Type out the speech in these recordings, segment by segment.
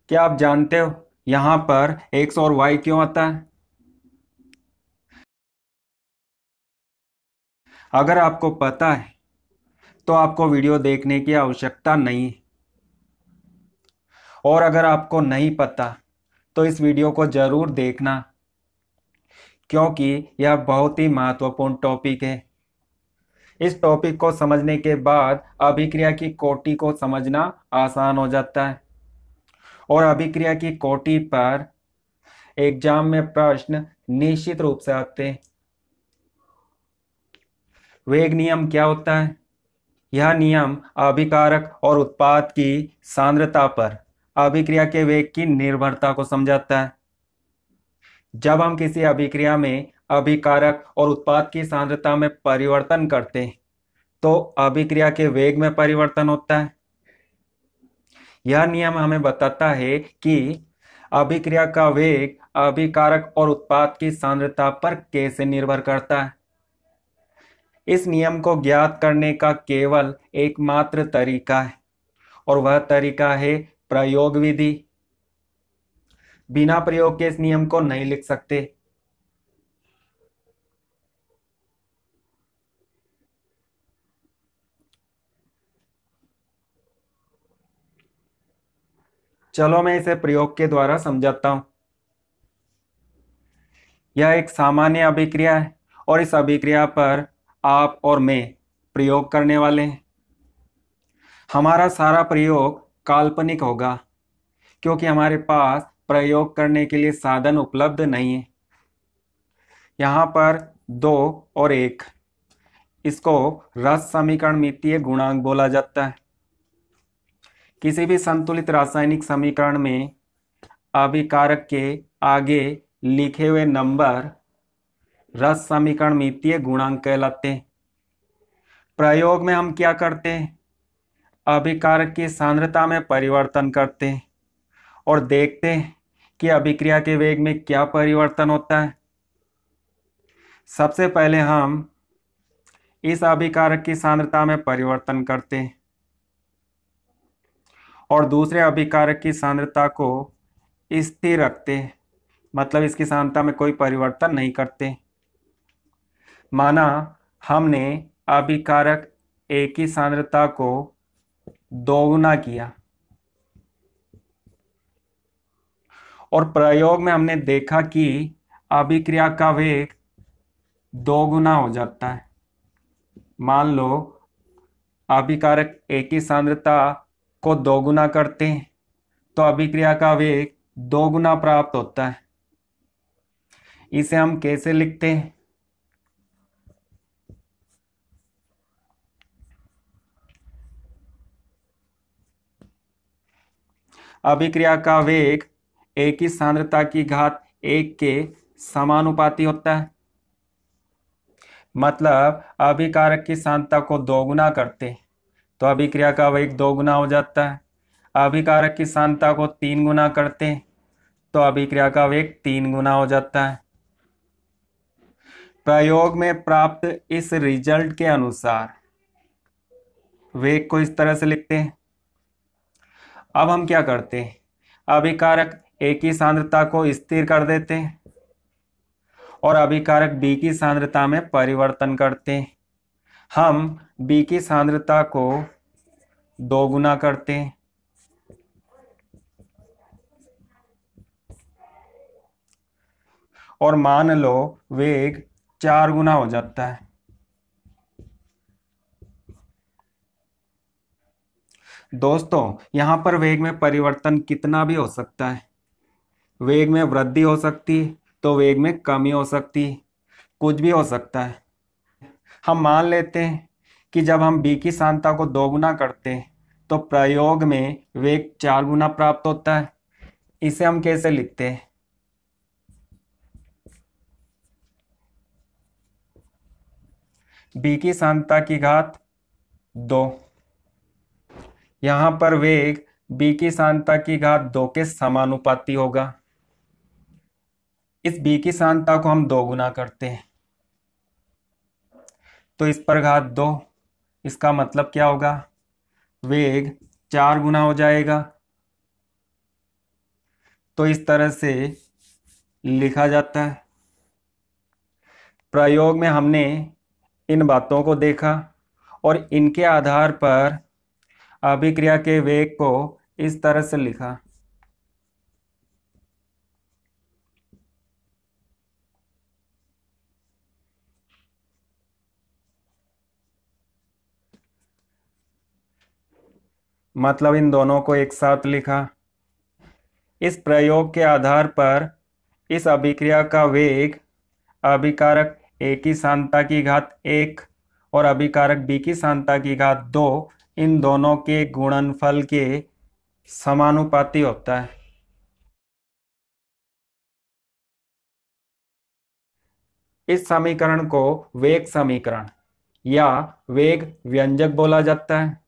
क्या आप जानते हो यहाँ पर एक्स और वाई क्यों आता है? अगर आपको पता है तो आपको वीडियो देखने की आवश्यकता नहीं है। और अगर आपको नहीं पता तो इस वीडियो को जरूर देखना, क्योंकि यह बहुत ही महत्वपूर्ण टॉपिक है। इस टॉपिक को समझने के बाद अभिक्रिया की कोटि को समझना आसान हो जाता है। और अभिक्रिया की कोटि पर एग्जाम में प्रश्न निश्चित रूप से आते हैं। वेग नियम क्या होता है? यह नियम अभिकारक और उत्पाद की सांद्रता पर अभिक्रिया के वेग की निर्भरता को समझाता है। जब हम किसी अभिक्रिया में अभिकारक और उत्पाद की सांद्रता में परिवर्तन करते हैं तो अभिक्रिया के वेग में परिवर्तन होता है। यह नियम हमें बताता है कि अभिक्रिया का वेग अभिकारक और उत्पाद की सांद्रता पर कैसे निर्भर करता है। इस नियम को ज्ञात करने का केवल एकमात्र तरीका है, और वह तरीका है प्रयोग विधि। बिना प्रयोग के इस नियम को नहीं लिख सकते। चलो मैं इसे प्रयोग के द्वारा समझाता हूं। यह एक सामान्य अभिक्रिया है और इस अभिक्रिया पर आप और मैं प्रयोग करने वाले हैं। हमारा सारा प्रयोग काल्पनिक होगा, क्योंकि हमारे पास प्रयोग करने के लिए साधन उपलब्ध नहीं है। यहाँ पर दो और एक, इसको रस समीकरण मितीय गुणांक बोला जाता है। किसी भी संतुलित रासायनिक समीकरण में अभिकारक के आगे लिखे हुए नंबर रस समीकरण मितीय गुणांक कहलाते हैं। प्रयोग में हम क्या करते हैं? अभिकारक की सांद्रता में परिवर्तन करते हैं और देखते हैं कि अभिक्रिया के वेग में क्या परिवर्तन होता है। सबसे पहले हम इस अभिकारक की सांद्रता में परिवर्तन करते हैं और दूसरे अभिकारक की सांद्रता को स्थिर रखते हैं, मतलब इसकी सांद्रता में कोई परिवर्तन नहीं करते। माना हमने अभिकारक ए की सांद्रता को दोगुना किया और प्रयोग में हमने देखा कि अभिक्रिया का वेग दोगुना हो जाता है। मान लो अभिकारक ए की सांद्रता को दोगुना करते हैं तो अभिक्रिया का वेग दोगुना प्राप्त होता है। इसे हम कैसे लिखते हैं? अभिक्रिया का वेग ए की सांद्रता की घात 1 के समानुपाती होता है। मतलब अभिकारक की सांद्रता को दोगुना करते हैं तो अभिक्रिया का वेग दोगुना हो जाता है। अभिकारक की सांद्रता को 3 गुना करते हैं तो अभिक्रिया का वेग 3 गुना हो जाता है। प्रयोग में प्राप्त इस रिजल्ट के अनुसार वेग को इस तरह से लिखते हैं। अब हम क्या करते हैं? अभिकारक ए की सांद्रता को स्थिर कर देते हैं और अभिकारक बी की सांद्रता में परिवर्तन करते हैं। हम बी की सांद्रता को दोगुना करते हैं और मान लो वेग 4 गुना हो जाता है। दोस्तों, यहाँ पर वेग में परिवर्तन कितना भी हो सकता है। वेग में वृद्धि हो सकती है तो वेग में कमी हो सकती है, कुछ भी हो सकता है। हम मान लेते हैं कि जब हम बी की सांद्रता को दोगुना करते हैं तो प्रयोग में वेग 4 गुना प्राप्त होता है। इसे हम कैसे लिखते हैं? बी की सांद्रता की घात 2। यहाँ पर वेग बी की सांद्रता की घात 2 के समानुपाती होगा। इस बी की सांद्रता को हम दोगुना करते हैं तो इस पर घात 2। इसका मतलब क्या होगा? वेग 4 गुना हो जाएगा। तो इस तरह से लिखा जाता है। प्रयोग में हमने इन बातों को देखा और इनके आधार पर अभिक्रिया के वेग को इस तरह से लिखा। मतलब इन दोनों को एक साथ लिखा। इस प्रयोग के आधार पर इस अभिक्रिया का वेग अभिकारक A की सांद्रता की घात 1 और अभिकारक B की सांद्रता की घात 2 इन दोनों के गुणनफल के समानुपाती होता है। इस समीकरण को वेग समीकरण या वेग व्यंजक बोला जाता है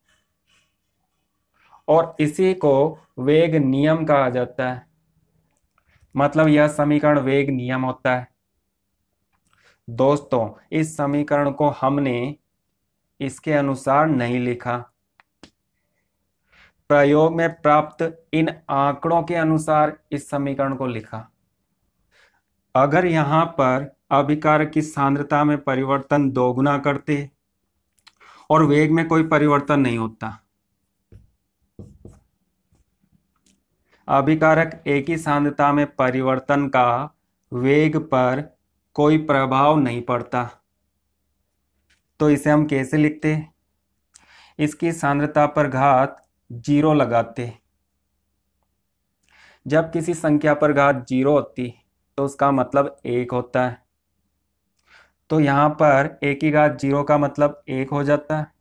और इसी को वेग नियम कहा जाता है। मतलब यह समीकरण वेग नियम होता है। दोस्तों, इस समीकरण को हमने इसके अनुसार नहीं लिखा, प्रयोग में प्राप्त इन आंकड़ों के अनुसार इस समीकरण को लिखा। अगर यहां पर अभिकारक की सांद्रता में परिवर्तन दोगुना करते और वेग में कोई परिवर्तन नहीं होता, अभिकारक A की सांद्रता में परिवर्तन का वेग पर कोई प्रभाव नहीं पड़ता, तो इसे हम कैसे लिखते? इसकी सांद्रता पर घात 0 लगाते। जब किसी संख्या पर घात 0 होती तो उसका मतलब 1 होता है, तो यहां पर A की घात 0 का मतलब 1 हो जाता है।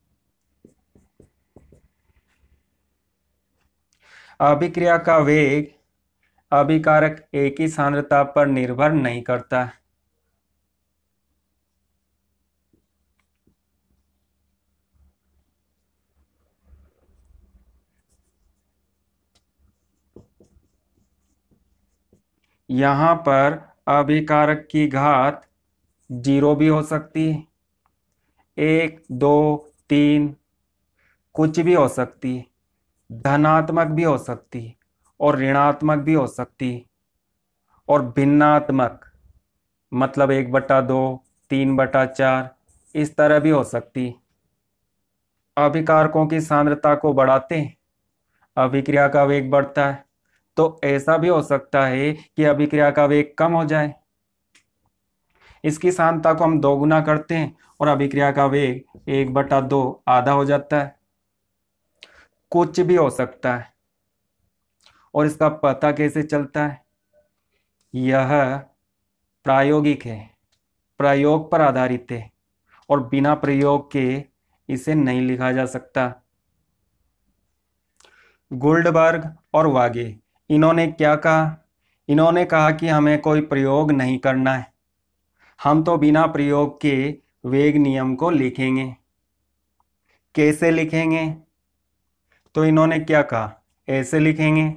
अभिक्रिया का वेग अभिकारक A की सांद्रता पर निर्भर नहीं करता। यहां पर अभिकारक की घात 0 भी हो सकती है, 1, 2, 3 कुछ भी हो सकती है, धनात्मक भी हो सकती है और ऋणात्मक भी हो सकती है और भिन्नात्मक मतलब 1/2, 3/4 इस तरह भी हो सकती है। अभिकारकों की सांद्रता को बढ़ाते अभिक्रिया का वेग बढ़ता है, तो ऐसा भी हो सकता है कि अभिक्रिया का वेग कम हो जाए। इसकी सांद्रता को हम दोगुना करते हैं और अभिक्रिया का वेग 1/2 आधा हो जाता है। कुछ भी हो सकता है। और इसका पता कैसे चलता है? यह प्रायोगिक है, प्रयोग पर आधारित है और बिना प्रयोग के इसे नहीं लिखा जा सकता। गुल्डबर्ग और वागे इन्होंने क्या कहा? इन्होंने कहा कि हमें कोई प्रयोग नहीं करना है, हम तो बिना प्रयोग के वेग नियम को लिखेंगे। कैसे लिखेंगे? तो इन्होंने क्या कहा? ऐसे लिखेंगे।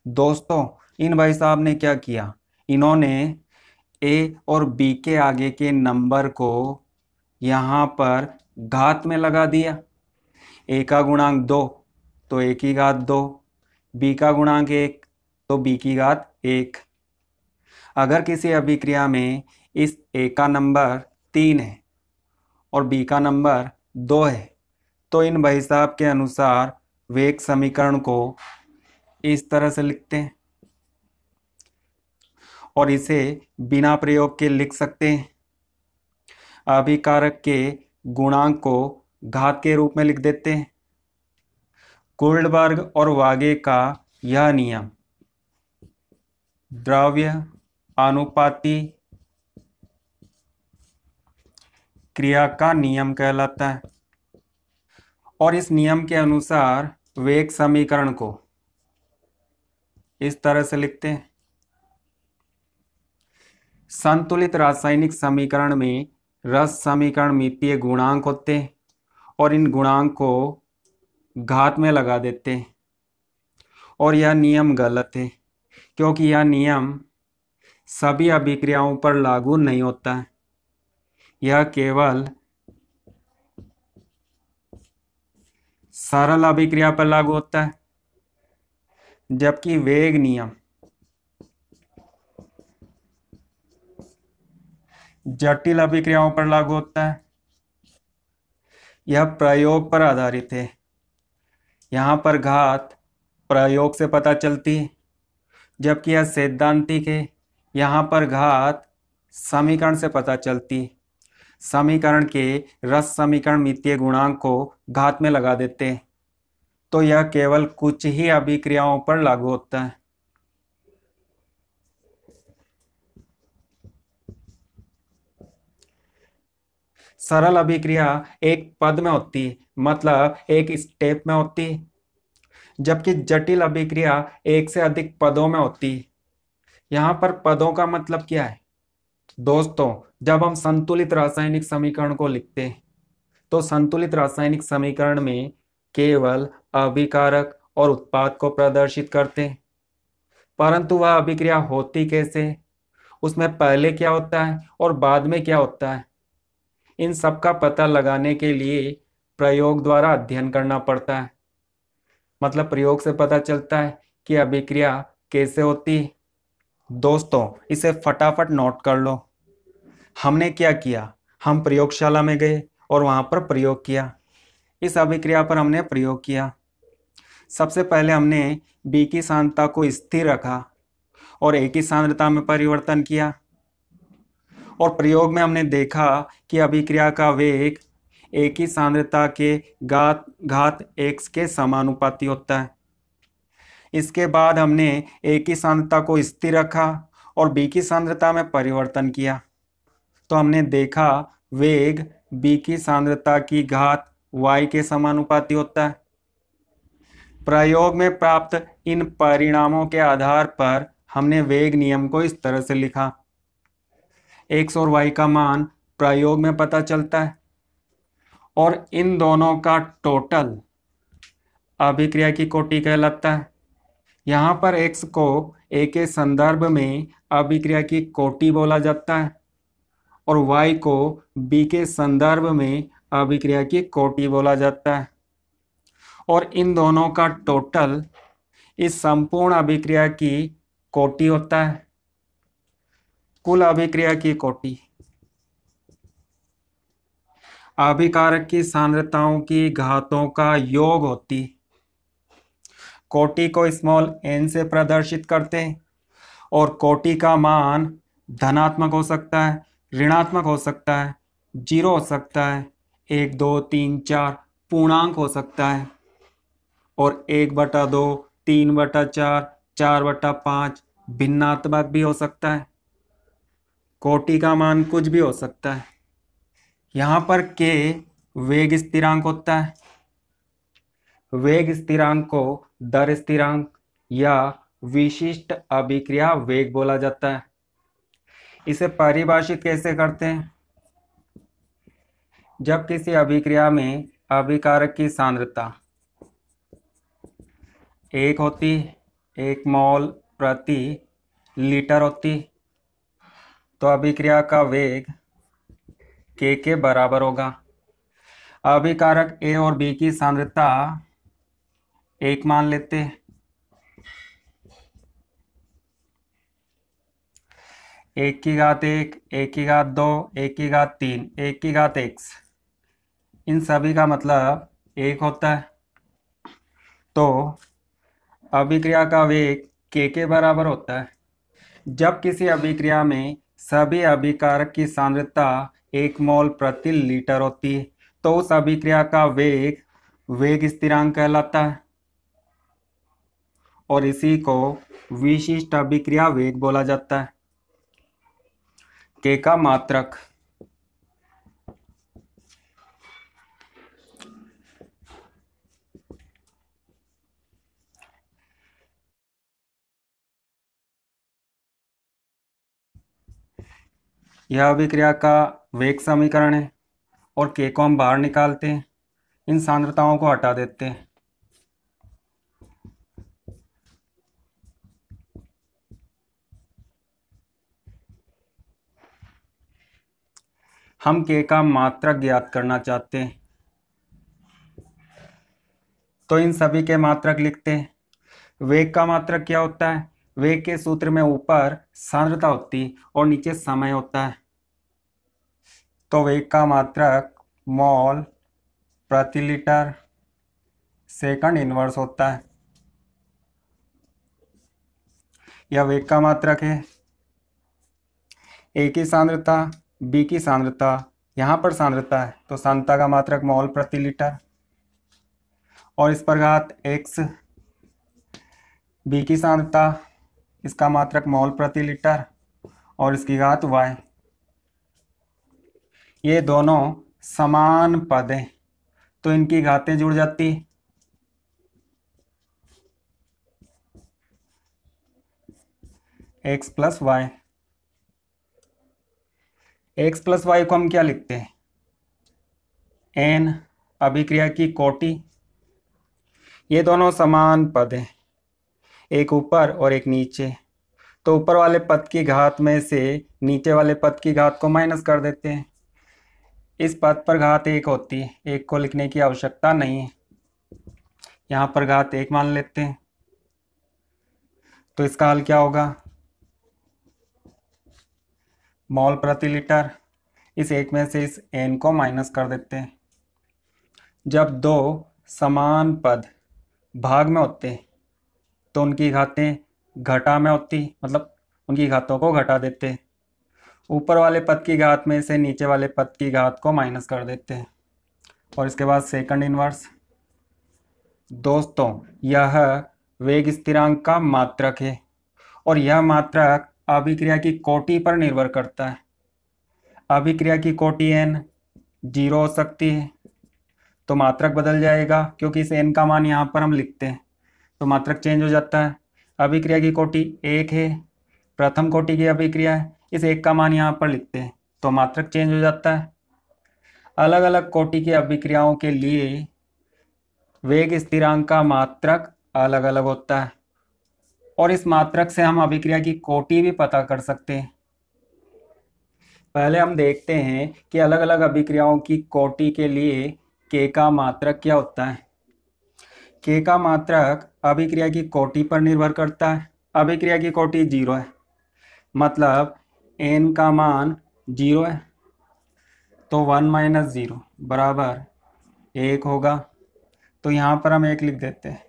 दोस्तों, इन भाई साहब ने क्या किया? इन्होंने A और B के आगे के नंबर को यहाँ पर घात में लगा दिया। A का गुणांक 2 तो A की घात 2, B का गुणांक 1 तो B की घात 1। अगर किसी अभिक्रिया में इस A का नंबर 3 है और B का नंबर 2 है, तो इन भाई साहब के अनुसार वेग समीकरण को इस तरह से लिखते हैं और इसे बिना प्रयोग के लिख सकते हैं। अभिकारक के गुणांक को घात के रूप में लिख देते हैं। गुल्डबर्ग और वागे का यह नियम द्रव्य अनुपाती क्रिया का नियम कहलाता है और इस नियम के अनुसार वेग समीकरण को इस तरह से लिखते हैं। संतुलित रासायनिक समीकरण में रस समीकरण मितीय गुणांक होते हैं और इन गुणांक को घात में लगा देते हैं और यह नियम गलत है, क्योंकि यह नियम सभी अभिक्रियाओं पर लागू नहीं होता है। यह केवल सरल अभिक्रिया पर लागू होता है, जबकि वेग नियम जटिल अभिक्रियाओं पर लागू होता है। यह प्रयोग पर आधारित है। यहाँ पर घात प्रयोग से पता चलती है, जबकि यह सैद्धांतिक है। यहाँ पर घात समीकरण से पता चलती है। समीकरण के रस समीकरण मितीय गुणांक को घात में लगा देते हैं, तो यह केवल कुछ ही अभिक्रियाओं पर लागू होता है। सरल अभिक्रिया एक पद में होती है, मतलब एक स्टेप में होती है, जबकि जटिल अभिक्रिया एक से अधिक पदों में होती है। यहाँ पर पदों का मतलब क्या है दोस्तों? जब हम संतुलित रासायनिक समीकरण को लिखते हैं, तो संतुलित रासायनिक समीकरण में केवल अभिकारक और उत्पाद को प्रदर्शित करते हैं, परंतु वह अभिक्रिया होती कैसे, उसमें पहले क्या होता है और बाद में क्या होता है, इन सब का पता लगाने के लिए प्रयोग द्वारा अध्ययन करना पड़ता है। मतलब प्रयोग से पता चलता है कि अभिक्रिया कैसे होती है। दोस्तों, इसे फटाफट नोट कर लो। हमने क्या किया? हम प्रयोगशाला में गए और वहां पर प्रयोग किया। इस अभिक्रिया पर हमने प्रयोग किया। सबसे पहले हमने बी की सांद्रता को स्थिर रखा और ए की सांद्रता में परिवर्तन किया, और प्रयोग में हमने देखा कि अभिक्रिया का वेग ए की सांद्रता के घात x के समानुपाती होता है। इसके बाद हमने ए की सांद्रता को स्थिर रखा और बी की सांद्रता में परिवर्तन किया, तो हमने देखा वेग बी की सांद्रता की घात y के समानुपाती होता है। प्रयोग में प्राप्त इन परिणामों के आधार पर हमने वेग नियम को इस तरह से लिखा। x और y का मान प्रयोग में पता चलता है, और इन दोनों का टोटल अभिक्रिया की कोटि कहलाता है। यहाँ पर x को a के संदर्भ में अभिक्रिया की कोटि बोला जाता है, और y को b के संदर्भ में अभिक्रिया की कोटि बोला जाता है, और इन दोनों का टोटल इस संपूर्ण अभिक्रिया की कोटि होता है। कुल अभिक्रिया की कोटि अभिकारक की सांद्रताओं की घातों का योग होती। कोटि को स्मॉल n से प्रदर्शित करते हैं, और कोटि का मान धनात्मक हो सकता है, ऋणात्मक हो सकता है, 0 हो सकता है, 1 2 3 4 पूर्णांक हो सकता है, और 1/2 3/4 4/5 भिन्नात्मक भी हो सकता है। कोटि का मान कुछ भी हो सकता है। यहाँ पर k वेग स्थिरांक होता है। वेग स्थिरांक को दर स्थिरांक या विशिष्ट अभिक्रिया वेग बोला जाता है। इसे परिभाषित कैसे करते हैं? जब किसी अभिक्रिया में अभिकारक की सांद्रता 1 होती, 1 मोल प्रति लीटर होती, तो अभिक्रिया का वेग k के बराबर होगा। अभिकारक A और B की सांद्रता 1 मान लेते हैं। 1 की घात 1, 1 की घात 2, 1 की घात 3, 1 की घात x, इन सभी का मतलब 1 होता है। तो अभिक्रिया का वेग k के बराबर होता है। जब किसी अभिक्रिया में सभी अभिकारक की सांद्रता 1 मोल प्रति लीटर होती है, तो उस अभिक्रिया का वेग स्थिरांक कहलाता है, और इसी को विशिष्ट अभिक्रिया वेग बोला जाता है। k का मात्रक यह अभिक्रिया का वेग समीकरण है, और k को हम बाहर निकालते हैं, इन सांद्रताओं को हटा देते हैं। हम के का मात्रक ज्ञात करना चाहते हैं, तो इन सभी के मात्रक लिखते हैं। वेग का मात्रक क्या होता है? वेग के सूत्र में ऊपर सांद्रता होती है और नीचे समय होता है। तो वेग का मात्रक मोल प्रति लीटर सेकंड इनवर्स होता है। यह वेग का मात्रक है। ए की सांद्रता, बी की सांद्रता, यहाँ पर सांद्रता है तो सांद्रता का मात्रक मोल प्रति लीटर, और इस पर घात x, बी की सांद्रता, इसका मात्रक मोल प्रति लीटर और इसकी घात y। ये दोनों समान पद हैं तो इनकी घातें जुड़ जाती। x plus y, x plus y को हम क्या लिखते हैं? n अभिक्रिया की कोटि। ये दोनों समान पद हैं, एक ऊपर और एक नीचे, तो ऊपर वाले पद की घात में से नीचे वाले पद की घात को माइनस कर देते हैं। इस पद पर घात एक होती है, एक को लिखने की आवश्यकता नहीं है, यहाँ पर घात एक मान लेते हैं। तो इसका हल क्या होगा? मोल प्रति लीटर, इस एक में से इस n को माइनस कर देते हैं। जब दो समान पद भाग में होते हैं तो उनकी घातें घटा में होती, मतलब उनकी घातों को घटा देते हैं। ऊपर वाले पद की घात में से नीचे वाले पद की घात को माइनस कर देते हैं। और इसके बाद सेकंड इनवर्स। दोस्तों, यह वेग स्थिरांक का मात्रक है और यह मात्रक अभिक्रिया की कोटि पर निर्भर करता है। अभिक्रिया की कोटि n 0 हो सकती है तो मात्रक बदल जाएगा, क्योंकि इस n का मान यहाँ पर हम लिखते हैं तो मात्रक चेंज हो जाता है। अभिक्रिया की कोटि 1 है, प्रथम कोटि की अभिक्रिया है, इस 1 का मान यहाँ पर लिखते हैं तो मात्रक चेंज हो जाता है। अलग अलग कोटि की अभिक्रियाओं के लिए वेग स्थिरांक का मात्रक अलग अलग होता है और इस मात्रक से हम अभिक्रिया की कोटि भी पता कर सकते हैं। पहले हम देखते हैं कि अलग अलग अभिक्रियाओं की कोटि के लिए के का मात्रक क्या होता है। के का मात्रक अभिक्रिया की कोटि पर निर्भर करता है। अभिक्रिया की कोटि 0 है, मतलब n का मान 0 है, तो 1 माइनस 0 बराबर 1 होगा। तो यहाँ पर हम 1 लिख देते हैं।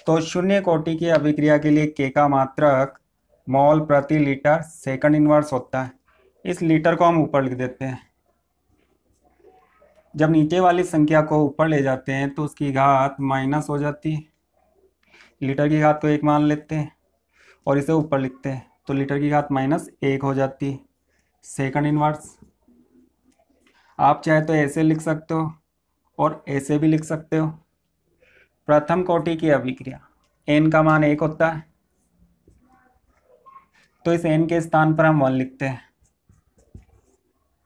तो शून्य कोटि की अभिक्रिया के लिए के का मात्रक मोल प्रति लीटर सेकंड इनवर्स होता है। इस लीटर को हम ऊपर लिख देते हैं। जब नीचे वाली संख्या को ऊपर ले जाते हैं तो उसकी घात माइनस हो जाती है। लीटर की घात को 1 मान लेते हैं और इसे ऊपर लिखते हैं तो लीटर की घात -1 हो जाती है। सेकंड इनवर्स आप चाहे तो ऐसे लिख सकते हो और ऐसे भी लिख सकते हो। प्रथम कोटि की अभिक्रिया n का मान 1 होता है तो इस n के स्थान पर हम 1 लिखते हैं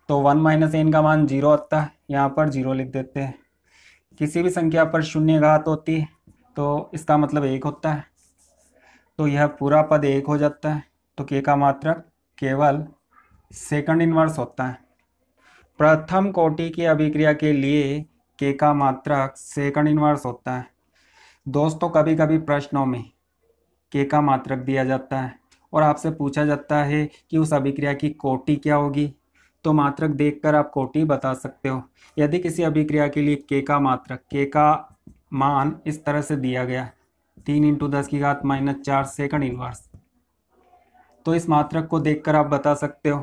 तो 1 माइनस n का मान 0 होता है, यहाँ पर 0 लिख देते हैं। किसी भी संख्या पर शून्य घात होती है तो इसका मतलब 1 होता है, तो यह पूरा पद 1 हो जाता है। तो के का मात्रक केवल सेकंड इनवर्स होता है। प्रथम कोटि की अभिक्रिया के लिए के का मात्रक सेकंड इनवर्स होता है। दोस्तों, कभी कभी प्रश्नों में के का मात्रक दिया जाता है और आपसे पूछा जाता है कि उस अभिक्रिया की कोटि क्या होगी, तो मात्रक देखकर आप कोटि बता सकते हो। यदि किसी अभिक्रिया के लिए के का मात्रक, के का मान इस तरह से दिया गया 3 × 10⁻⁴ सेकंड इनवर्स, तो इस मात्रक को देखकर आप बता सकते हो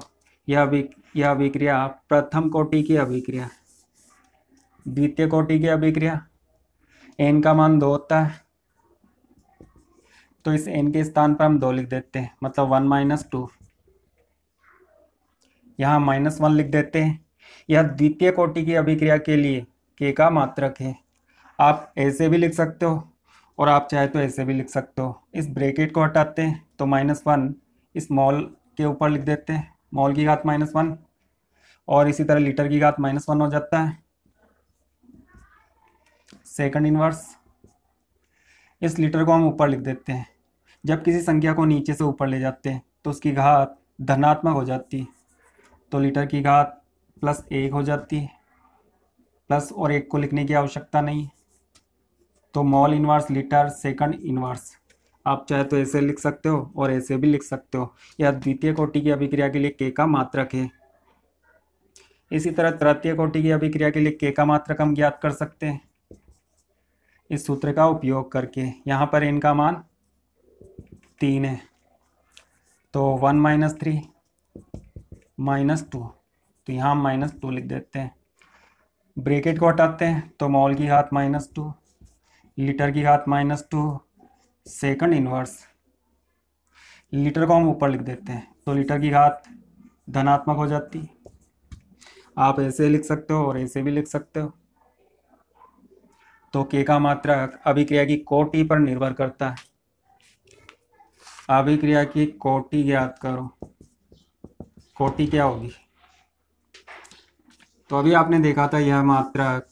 यह अभिक्रिया प्रथम कोटि की अभिक्रिया। द्वितीय कोटि की अभिक्रिया n का मान 2 होता है तो इस n के स्थान पर हम 2 लिख देते हैं, मतलब 1 माइनस 2, यहाँ -1 लिख देते हैं। यह द्वितीय कोटि की अभिक्रिया के लिए के का मात्रक है। आप ऐसे भी लिख सकते हो और आप चाहे तो ऐसे भी लिख सकते हो। इस ब्रैकेट को हटाते हैं तो -1 इस मोल के ऊपर लिख देते हैं, मोल की घात -1, और इसी तरह लीटर की घात -1 हो जाता है। सेकंड इनवर्स, इस लीटर को हम ऊपर लिख देते हैं। जब किसी संख्या को नीचे से ऊपर ले जाते हैं तो उसकी घात धनात्मक हो जाती है, तो लीटर की घात +1 हो जाती है। प्लस और 1 को लिखने की आवश्यकता नहीं है, तो mole inverse litre second inverse आप चाहे तो ऐसे लिख सकते हो और ऐसे भी लिख सकते हो। यह द्वितीय कोटि की अभिक्रिया के लिए के का मात्रक है। इसी तरह तृतीय कोटि की अभिक्रिया के लिए के का मात्रक हम ज्ञात कर सकते हैं इस सूत्र का उपयोग करके। यहाँ पर n का मान 3 है, तो 1 - 3 -2, तो यहाँ हम -2 लिख देते हैं। ब्रैकेट को हटाते हैं तो मोल की घात -2, लीटर की घात -2 सेकंड इनवर्स। लीटर को हम ऊपर लिख देते हैं तो लीटर की घात धनात्मक हो जाती है। आप ऐसे लिख सकते हो और ऐसे भी लिख सकते हो। तो के का मात्रक अभिक्रिया की कोटि पर निर्भर करता है। अभिक्रिया की कोटि ज्ञात करो। कोटि क्या होगी? तो अभी आपने देखा था यह मात्रक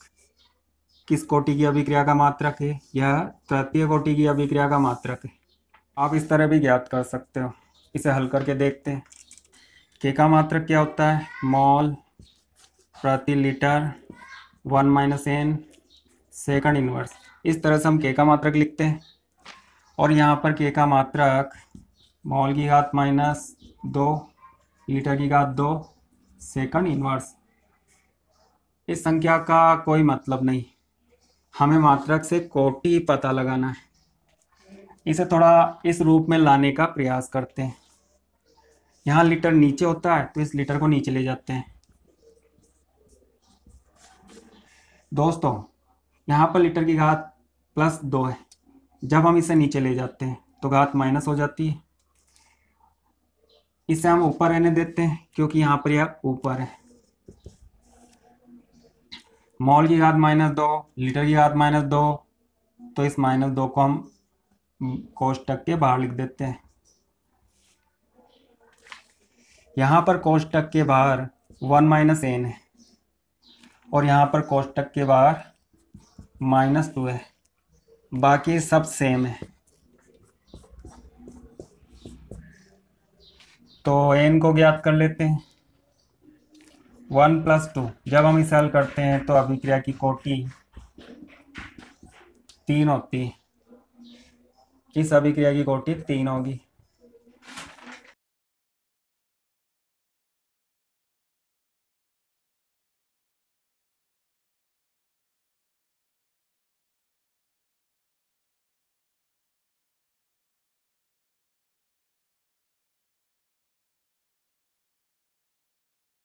किस कोटि की अभिक्रिया का मात्रक है? यह तृतीय कोटि की अभिक्रिया का मात्रक है। आप इस तरह भी ज्ञात कर सकते हो। इसे हल करके देखते हैं। के का मात्रक क्या होता है? मोल प्रति लीटर 1 - n सेकंड इनवर्स। इस तरह से हम के का मात्रक लिखते हैं। और यहाँ पर के का मात्रक मोल की घात -2 लीटर की घात 2 सेकंड इनवर्स। इस संख्या का कोई मतलब नहीं, हमें मात्रक से कोटि पता लगाना है। इसे थोड़ा इस रूप में लाने का प्रयास करते हैं। यहाँ लीटर नीचे होता है तो इस लीटर को नीचे ले जाते हैं। दोस्तों यहाँ पर लीटर की घात +2 है, जब हम इसे नीचे ले जाते हैं तो घात माइनस हो जाती है। इसे हम ऊपर रहने देते हैं क्योंकि यहाँ पर यह ऊपर है। मोल की घात -2 लीटर की घात -2, तो इस -2 को हम कोष्टक के बाहर लिख देते हैं। यहाँ पर कोष्टक के बाहर 1 - n है और यहाँ पर कोष्टक के बाहर -2 है, बाकी सब सेम है। तो n को ज्ञात कर लेते हैं। 1 + 2, जब हम इसे हल करते हैं तो अभिक्रिया की कोटि 3 होती है। किस अभिक्रिया की कोटि 3 होगी?